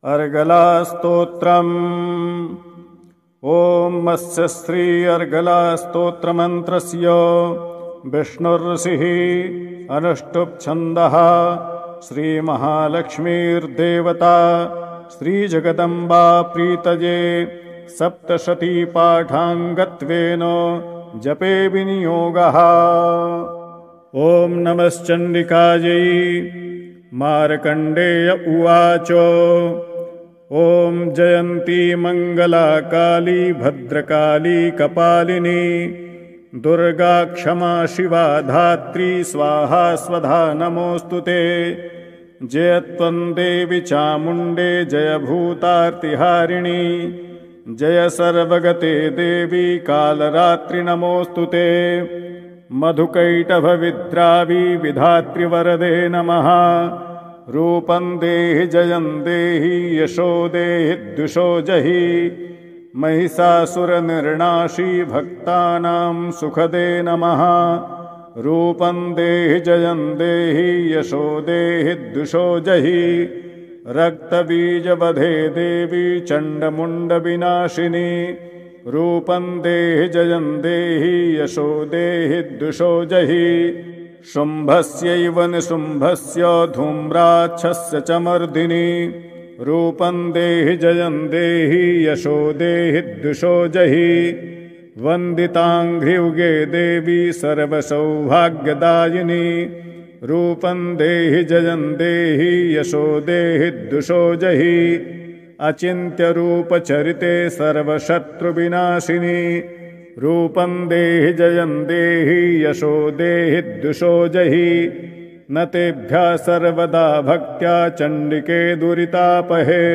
अर्गलास्तोत्रम्। ॐ अस्य श्री अर्गलास्तोत्रमन्त्रस्य विष्णुर्षिः अनुष्टुप् श्रीमहालक्ष्मीर्देवता श्रीजगदम्बा प्रीतये सप्तशतीपाठाङ्गत्वेन जपे विनियोगः। ॐ नमश्चण्डिकायै। मार्कण्डेय उवाच। ॐ जयन्ती मङ्गला काली भद्रकाली कपालिनी दुर्गा क्षमा शिवा धात्री स्वाहा स्वधा नमोऽस्तुते। जय त्वं देवी चामुण्डे जय भूतार्तिहारिणी जय सर्वगते देवी कालरात्रि नमोऽस्तुते। मधुकैटभविद्रावी विधात्रिवरदे नमः। रूपं देहि जयं देहि यशो देहि द्विषो जहि महिषासुरनिर्णाशी भक्तानां सुखदे नमः। रूपं देहि जयं देहि यशो देहि द्विषो जहि रक्तबीजवधे देवी चण्डमुण्डविनाशिनी रूपं देहि जयं देहि यशो देहि द्विषो जहि शुम्भस्यैव निशुम्भस्य धूम्राक्षस्य च मर्दिनी रूपं देहि जयं देहि यशो देहि द्विषो जहि वन्दिताङ्घ्रियुगे देवी सर्वसौभाग्यदायिनी रूपं देहि जयं देहि यशो देहि द्विषो जहि अचिन्त्यरूपचरिते सर्वशत्रुविनाशिनी रूपं देहि जयं देहि यशो देहि द्विषो जहि न तेभ्यः सर्वदा भक्त्या चण्डिके दुरितापहे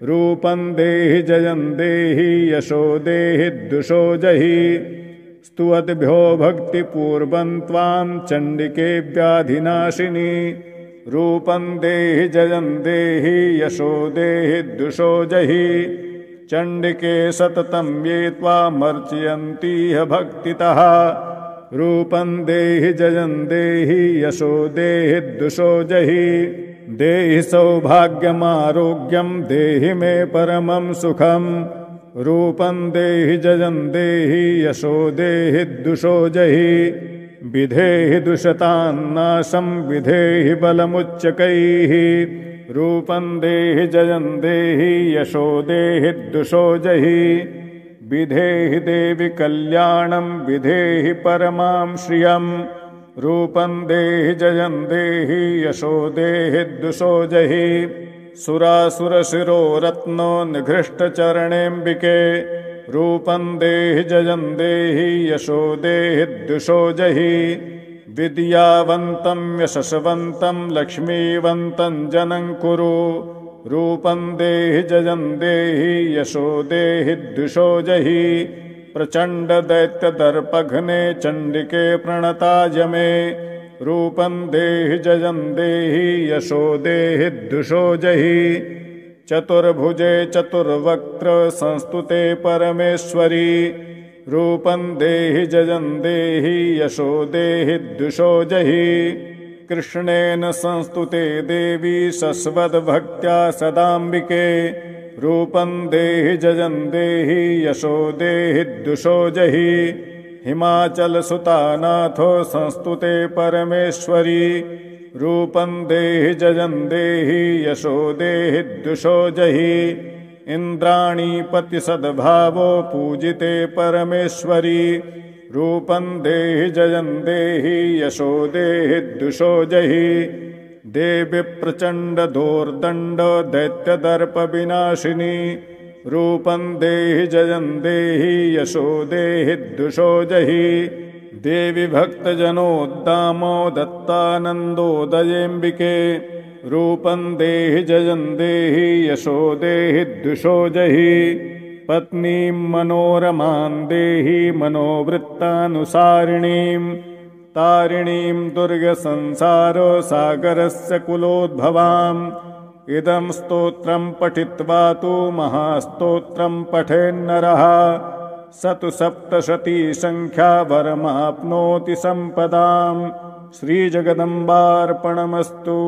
रूपं देहि जयं देहि यशो देहि द्विषो जहि स्तुवद्भ्यो भक्तिपूर्वं त्वां चण्डिके व्याधिनाशिनी रूपं देहि जयं देहि यशो देहि द्विषो जहि चण्डिके सततं ये त्वामर्चयन्तीह भक्तितः रूपं देहि जयं देहि यशो देहि द्विषो जहि देहि सौभाग्यमारोग्यं देहि मे परमं सुखं रूपं देहि जयं देहि यशो देहि द्विषो जहि विधेहि दुष्टान्नाशं विधेहि बलमुच्चकैः रूपं देहि जयं देहि यशो देहि द्विषो जहि विधेहि देवि कल्याणं विधेहि परमां श्रियं रूपं देहि जयं देहि यशो देहि द्विषो जहि सुरासुरशिरो रत्नो निघृष्टचरणेऽम्बिके रूपं देहि जयं देहि यशो देहि द्विषो जहि विद्यावन्तं यशस्वन्तं लक्ष्मीवन्तं जनं कुरु रूपं देहि जयं देहि यशो देहि द्विषो जहि प्रचण्डदैत्यदर्पघ्ने चण्डिके प्रणताय मे रूपं देहि जयं देहि यशो देहि द्विषो जहि चतुर्भुजे चतुर्वक्त्र संस्तुते परमेश्वरी रूपं देहि जयं देहि यशो देहि द्विषो जहि कृष्णेन संस्तुते देवी शश्वद्भक्त्या सदाम्बिके रूपं देहि जयं देहि यशो देहि द्विषो जहि हिमाचलसुतानाथो संस्तुते परमेश्वरी रूपं देहि जयं देहि यशो देहि द्विषो जहि इन्द्राणीपति सद्भावो पूजिते परमेश्वरी रूपं देहि जयं देहि यशो देहि द्विषो जहि देवी प्रचण्ड दोर्दण्ड दैत्यदर्पविनाशिनी रूपं देहि जयं देहि यशो देहि द्विषो जहि देवी भक्तजनोद्दामो दत्तानन्दोदयेऽम्बिके रूपं देहि जयं देहि यशो देहि द्विषो जहि पत्नीं मनोरमां देहि मनोवृत्तानुसारिणीं तारिणीं दुर्गसंसारसागरस्य कुलोद्भवाम् इदं स्तोत्रं पठित्वा तु महास्तोत्रं पठेन्नरः स तु सप्तशती संख्या वरमाप्नोति सम्पदाम्। श्रीजगदम्बार्पणमस्तु।